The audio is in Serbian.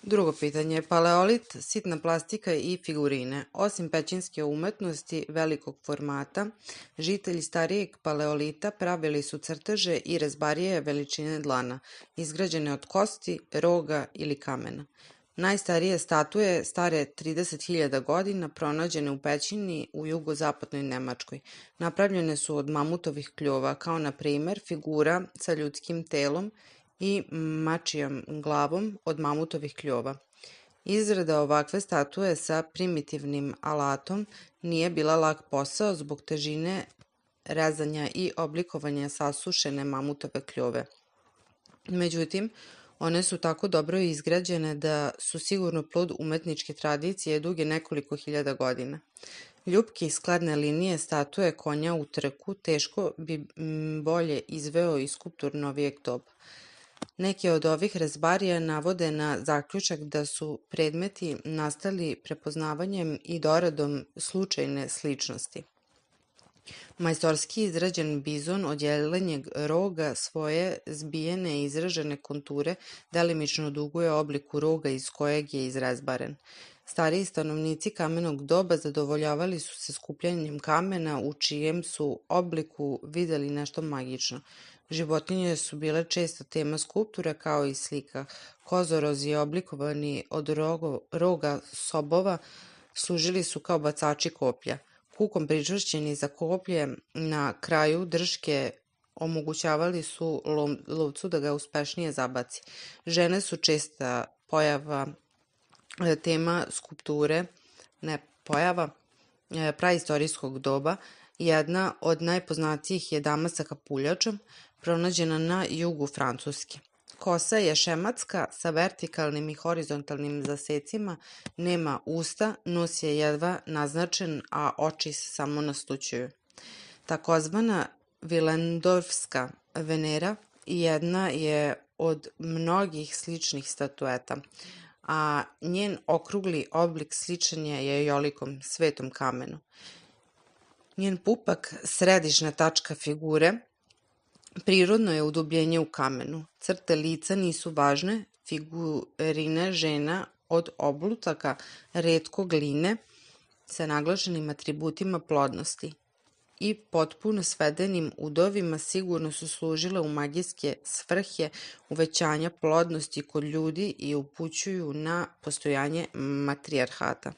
Drugo pitanje. Paleolit, sitna plastika i figurine. Osim pećinske umetnosti velikog formata, žitelji starijeg paleolita pravili su crteže i rezbarije veličine dlana, izgrađene od kosti, roga ili kamena. Najstarije statue, stare 30.000 godina, pronađene u pećini u jugozapadnoj Nemačkoj. Napravljene su od mamutovih kljova, kao na primer figura sa ljudskim telom i mačijom glavom od mamutovih kljova. Izrada ovakve statue sa primitivnim alatom nije bila lak posao zbog težine rezanja i oblikovanja sasušene mamutove kljove. Međutim, one su tako dobro izgrađene da su sigurno plod umetničke tradicije duge nekoliko hiljada godina. Ljupke i skladne linije statue konja u trku teško bi bolje izveo i skulptor novijeg doba. Neki od ovih rezbarija navode na zaključak da su predmeti nastali prepoznavanjem i doradom slučajne sličnosti. Majstorski izrađen bizon od jelenjeg roga svoje zbijene i izražene konture delimično duguje obliku roga iz kojeg je izrezbaren. Stariji stanovnici kamenog doba zadovoljavali su se skupljanjem kamena u čijem su obliku videli nešto magično. Životinje su bile često tema skulptura kao i slika. Kozorozi oblikovani od roga sobova služili su kao bacači koplja. Kukom pričvršćeni za koplje na kraju drške omogućavali su lovcu da ga uspešnije zabaci. Žene su česta pojava tema skulpture, praistorijskog doba. Jedna od najpoznatijih je dama sa kapuljačom, pronađena na jugu Francuske. Kosa je šematska sa vertikalnim i horizontalnim zasecima, nema usta, nos je jedva naznačen, a oči se samo naslućuju. Takozvana Vilendorfska Venera jedna je od mnogih sličnih statueta, a njen okrugli oblik sličan je jajolikom, svetom kamenu. Njen pupak, središnja tačka figure, prirodno je udubljenje u kamenu. Crte lica nisu važne, figurine žena od oblutaka, retko gline, sa naglašenim atributima plodnosti i potpuno svedenim udovima sigurno su služile u magijske svrhe uvećanja plodnosti kod ljudi i upućuju na postojanje matrijarhata.